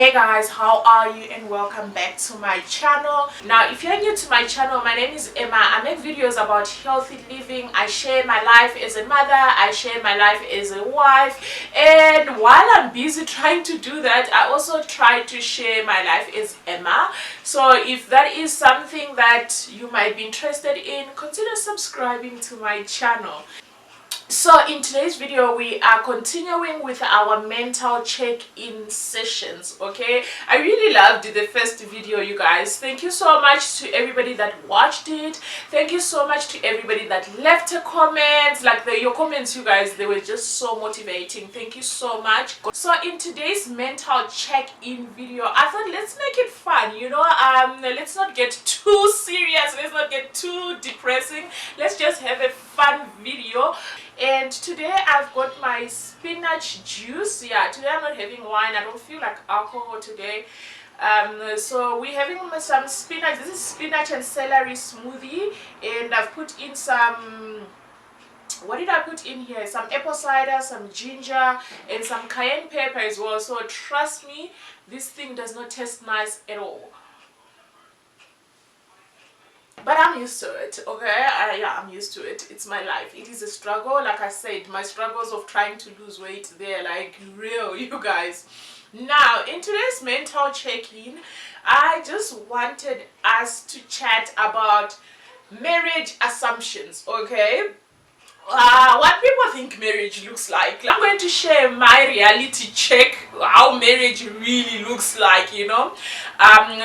Hey guys, how are you and welcome back to my channel. Now if you're new to my channel, my name is Emma. I make videos about healthy living. I share my life as a mother, I share my life as a wife, and while I'm busy trying to do that, I also try to share my life as Emma. So if that is something that you might be interested in, consider subscribing to my channel. So in today's video we are continuing with our mental check-in sessions. Okay, I really loved the first video, you guys. Thank you so much to everybody that watched it. Thank you so much to everybody that left a comment. Like your comments, you guys, they were just so motivating. Thank you so much. So in today's mental check-in video, I thought let's make it fun, you know. Let's not get too serious, let's not get too depressing. Let's just have a fun video. And today I've got my spinach juice. Yeah, today I'm not having wine. I don't feel like alcohol today. So we're having some spinach. This is spinach and celery smoothie, and I've put in some, what did I put in here? Some apple cider, some ginger, and some cayenne pepper as well. So trust me, this thing does not taste nice at all. But I'm used to it, okay? Yeah, I'm used to it. It's my life. It is a struggle. Like I said, my struggles of trying to lose weight, they're like real, you guys. Now, in today's mental check-in, I just wanted us to chat about marriage assumptions, okay? What people think marriage looks like. I'm going to share my reality check, how marriage really looks like, you know.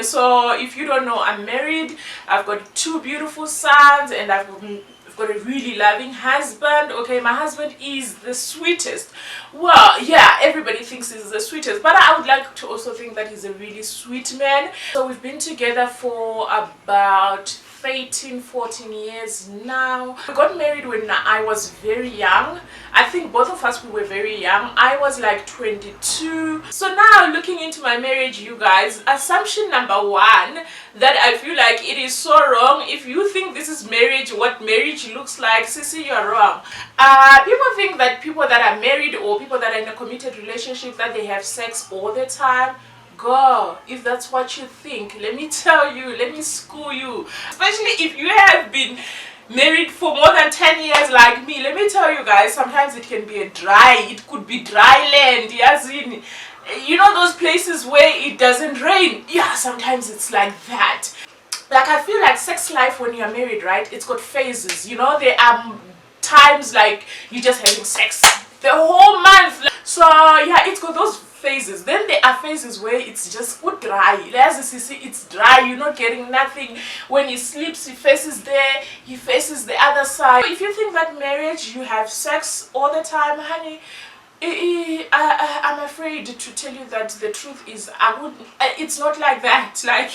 So if you don't know, I'm married. I've got two beautiful sons, and I've got a really loving husband. Okay, my husband is the sweetest. Well, yeah, everybody thinks he's the sweetest, but I would like to also think that he's a really sweet man. So we've been together for about 13-14 years now. We got married when I was very young. I think both of us, we were very young. I was like 22. So now looking into my marriage, you guys, assumption number one that I feel like it is so wrong. If you think this is marriage, what marriage looks like, sissy, you're wrong. People think that people that are married or people that are in a committed relationship, that they have sex all the time. Girl, if that's what you think, let me tell you, let me school you. Especially if you have been married for more than 10 years like me, let me tell you guys, sometimes it can be it could be dry land, yes, you know those places where it doesn't rain. Yeah, sometimes it's like that. Like I feel like sex life when you're married, right, it's got phases, you know. There are times like you just having sex the whole month. So yeah, it's got those phases. Then there are phases where it's just dry. As you see, it's dry, you're not getting nothing. When he sleeps, he faces there, he faces the other side. If you think that marriage, you have sex all the time, honey, I'm afraid to tell you that the truth is it's not like that. Like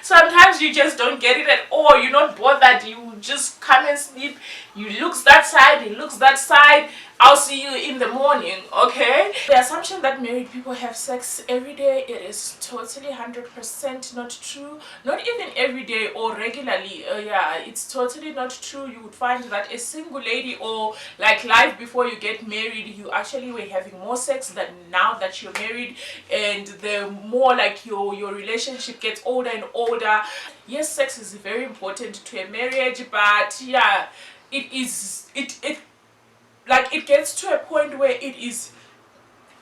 sometimes you just don't get it at all. You're not bothered. You just come and sleep. You look that side, he looks that side. I'll see you in the morning, okay? The assumption that married people have sex every day, it is totally 100% not true. Not even every day or regularly. Yeah, it's totally not true. You would find that a single lady, or like life before you get married, you actually were having more sex than now that you're married, and the more like your relationship gets older and older. Yes, sex is very important to a marriage, but yeah, it gets to a point where it is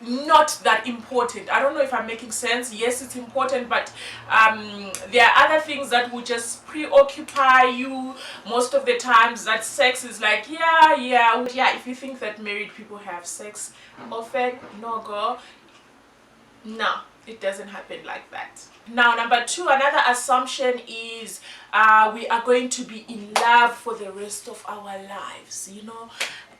not that important. I don't know if I'm making sense. Yes, it's important, but there are other things that will just preoccupy you most of the times. That sex is like, yeah. If you think that married people have sex often, no, girl, no, it doesn't happen like that. Now, number two, another assumption is we are going to be in love for the rest of our lives, you know.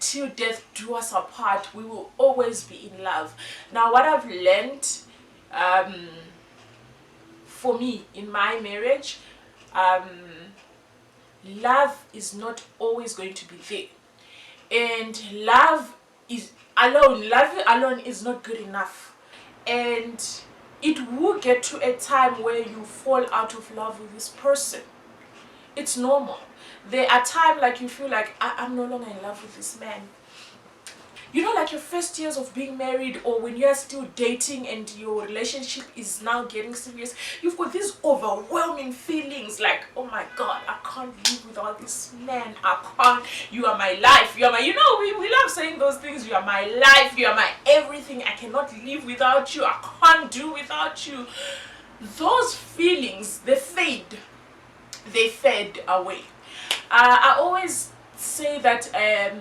Till death do us apart, we will always be in love. Now, what I've learned for me in my marriage, love is not always going to be there, and love alone is not good enough, and it will get to a time where you fall out of love with this person. It's normal. There are times like you feel like I'm no longer in love with this man. you know, like your first years of being married, or when you're still dating and your relationship is now getting serious, you've got these overwhelming feelings like, oh my god, I can't live without this man. I can't, you are my life, you are my, you know, we love saying those things. You are my life, you are my everything. I cannot live without you. I can't do without you. Those feelings, they fade away. I always say that a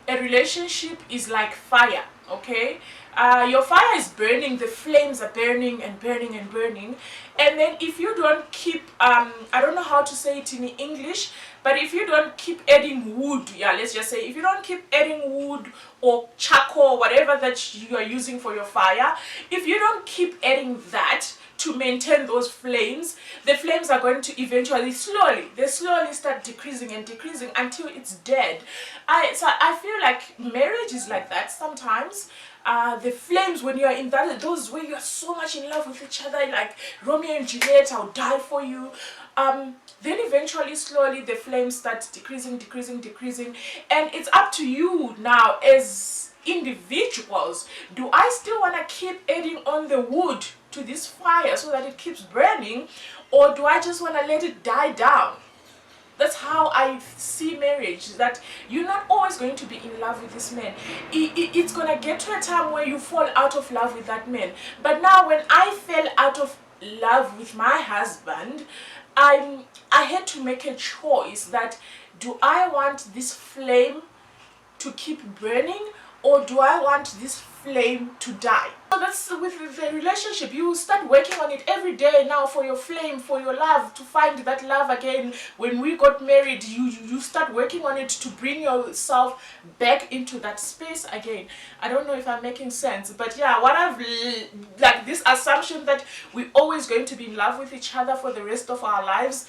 relationship is like fire, okay? Your fire is burning, the flames are burning and burning and burning, and then if you don't keep, I don't know how to say it in English, but if you don't keep adding wood, yeah, let's just say, if you don't keep adding wood or charcoal, whatever that you are using for your fire, if you don't keep adding that to maintain those flames, the flames are going to eventually slowly start decreasing and decreasing until it's dead. So I feel like marriage is like that sometimes. The flames, when you're in those where you're so much in love with each other, like Romeo and Juliet, I'll die for you. Then eventually, slowly, the flames start decreasing, and it's up to you now as individuals. Do I still want to keep adding on the wood to this fire so that it keeps burning, or do I just want to let it die down? That's how I see marriage, that you're not always going to be in love with this man. It's going to get to a time where you fall out of love with that man. But now when I fell out of love with my husband, I had to make a choice that, do I want this flame to keep burning, or do I want this flame to die? So that's with the relationship. You start working on it every day now for your flame, for your love, to find that love again. When we got married, you start working on it to bring yourself back into that space again. I don't know if I'm making sense, but yeah, what I've like this assumption that we're always going to be in love with each other for the rest of our lives,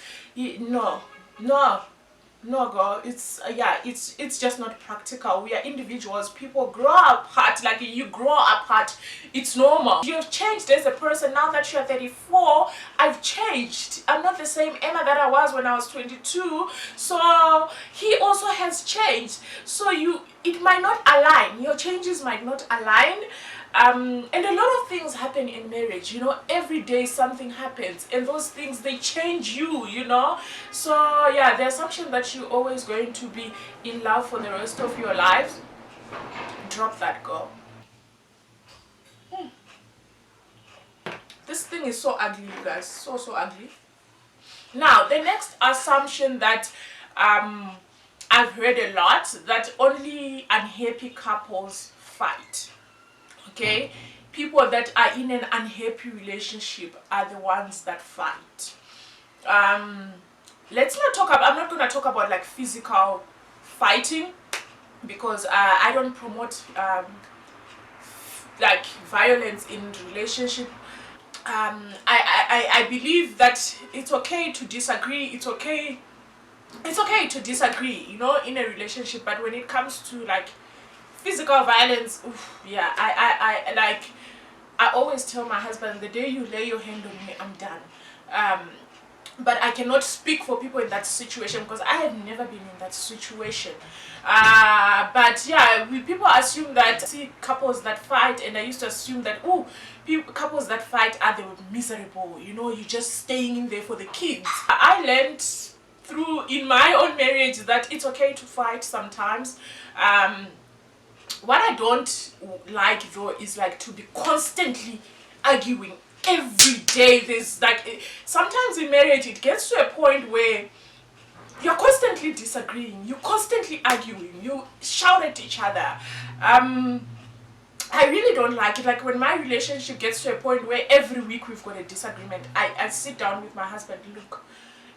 no girl, it's it's just not practical. We are individuals. People grow apart. Like, you grow apart, it's normal. You've changed as a person. Now that you're 34, I've changed. I'm not the same Emma that I was when I was 22. So he also has changed. So it might not align. Your changes might not align. And a lot of things happen in marriage, you know. Every day something happens, and those things, they change you know. So yeah, the assumption that you're always going to be in love for the rest of your lives, drop that, girl. This thing is so ugly, you guys, so ugly. Now, the next assumption that I've heard a lot, that only unhappy couples fight. Okay, people that are in an unhappy relationship are the ones that fight. Let's not talk about, I'm not going to talk about like physical fighting, because I don't promote like violence in relationship. I believe that it's okay to disagree. It's okay to disagree, you know, in a relationship. But when it comes to like physical violence, oof, yeah, I always tell my husband, the day you lay your hand on me, I'm done. But I cannot speak for people in that situation, because I have never been in that situation. But yeah, people assume that, see couples that fight, and I used to assume that, oh, couples that fight are the miserable, you know, you're just staying in there for the kids. I learned through in my own marriage that it's okay to fight sometimes. What I don't like though is like to be constantly arguing every day. There's like, sometimes in marriage it gets to a point where you're constantly disagreeing, you're constantly arguing, you shout at each other. I really don't like it. Like, when my relationship gets to a point where every week we've got a disagreement, I sit down with my husband, look,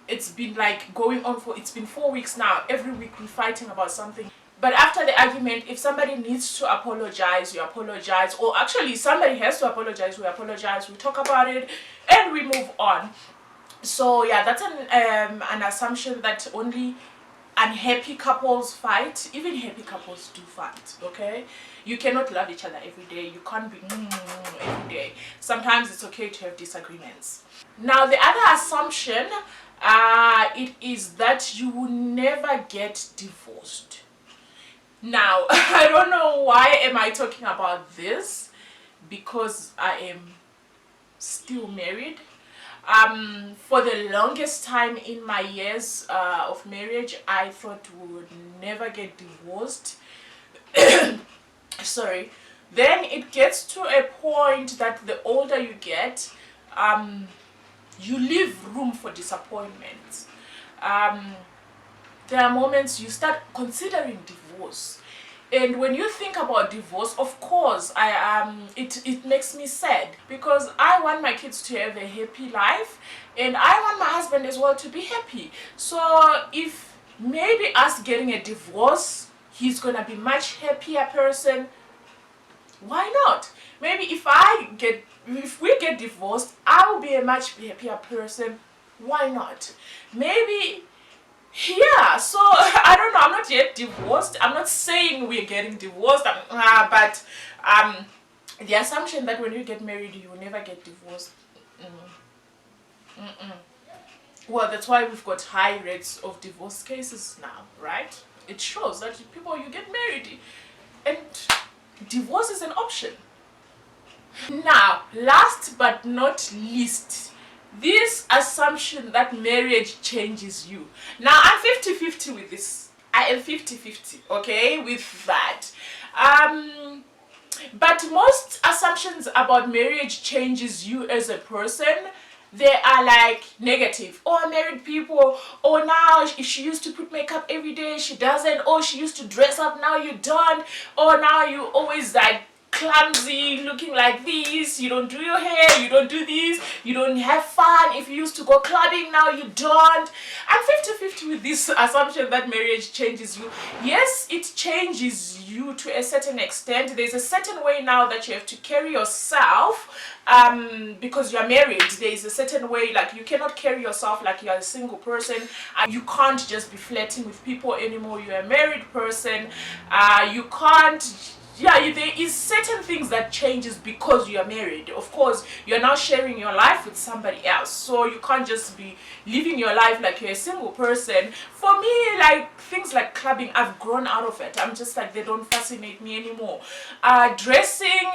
it's been like going on it's been 4 weeks now. Every week we're fighting about something. But after the argument, if somebody needs to apologize, you apologize. Or actually, somebody has to apologize, we apologize, we talk about it, and we move on. So yeah, that's an assumption that only unhappy couples fight. Even happy couples do fight, okay? You cannot love each other every day. You can't be every day. Sometimes it's okay to have disagreements. Now, the other assumption, it is that you will never get divorced. Now, I don't know why am I talking about this, because I am still married. For the longest time in my years of marriage, I thought we would never get divorced. Sorry. Then it gets to a point that the older you get, you leave room for disappointment. Um, there are moments you start considering divorce, and when you think about divorce, of course, it makes me sad, because I want my kids to have a happy life, and I want my husband as well to be happy. So if maybe us getting a divorce, he's gonna be much happier person, why not? Maybe if we get divorced, I will be a much happier person, why not? Maybe, yeah. So I don't know, I'm not yet divorced, I'm not saying we're getting divorced, but the assumption that when you get married you will never get divorced, well, that's why we've got high rates of divorce cases now, right? It shows that people, you get married and divorce is an option. Now, last but not least, this assumption that marriage changes you. Now, I'm 50-50 with this. I am 50-50, okay, with that. But most assumptions about marriage changes you as a person, they are like negative. Oh, married people, oh, now if she used to put makeup every day, she doesn't. Oh, she used to dress up, now you don't. Oh, now you always like clumsy, looking like this, you don't do your hair, you don't do this, you don't have fun. If you used to go clubbing, now you don't. I'm 50-50 with this assumption that marriage changes you. Yes, it changes you to a certain extent. There's a certain way now that you have to carry yourself, because you're married. There is a certain way, like you cannot carry yourself like you're a single person. You can't just be flirting with people anymore. You're a married person. You can't, yeah, there is certain things that changes because you are married. Of course, you're now sharing your life with somebody else, so you can't just be living your life like you're a single person. For me, like things like clubbing, I've grown out of it. I'm just like, they don't fascinate me anymore. Dressing,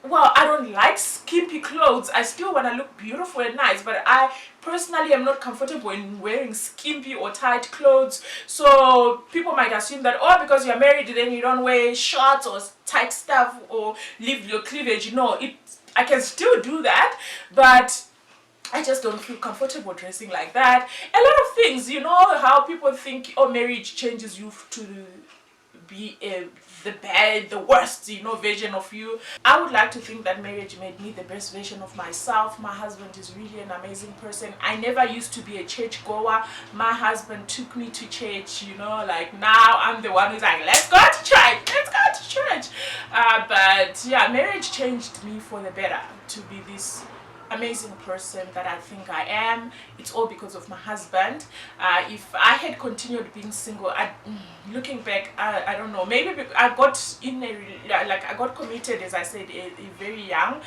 well, I don't like skimpy clothes. I still want to look beautiful and nice, but I personally am not comfortable in wearing skimpy or tight clothes. So people might assume that, oh, because you're married then you don't wear shorts or tight stuff or leave your cleavage. No, I can still do that, but I just don't feel comfortable dressing like that. A lot of things, you know how people think, oh, marriage changes you to be the worst, version of you. I would like to think that marriage made me the best version of myself. My husband is really an amazing person. I never used to be a church goer. My husband took me to church, like now I'm the one who's like, let's go to church, let's go to church. But yeah, marriage changed me for the better to be this amazing person that I think I am. It's all because of my husband. If I had continued being single, looking back, I don't know, maybe I got I got committed, as I said, very young,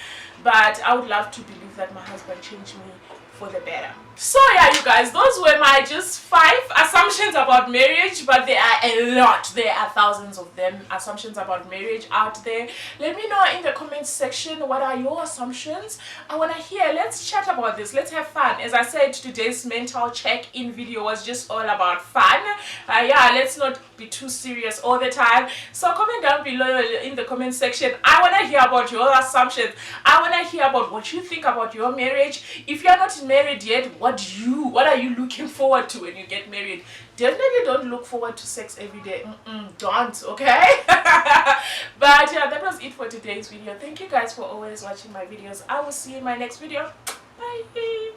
but I would love to believe that my husband changed me for the better. So yeah, you guys, those were my just 5 assumptions about marriage, but there are a lot. There are thousands of them, assumptions about marriage out there. Let me know in the comments section, what are your assumptions? I want to hear. Let's chat about this. Let's have fun. As I said, today's mental check-in video was just all about fun. Yeah, let's not be too serious all the time. So comment down below in the comment section. I want to hear about your assumptions. I want to hear about what you think about your marriage. If you're not married yet, what are you looking forward to when you get married? Definitely don't look forward to sex every day. Don't, okay? But yeah, that was it for today's video. Thank you guys for always watching my videos. I will see you in my next video. Bye.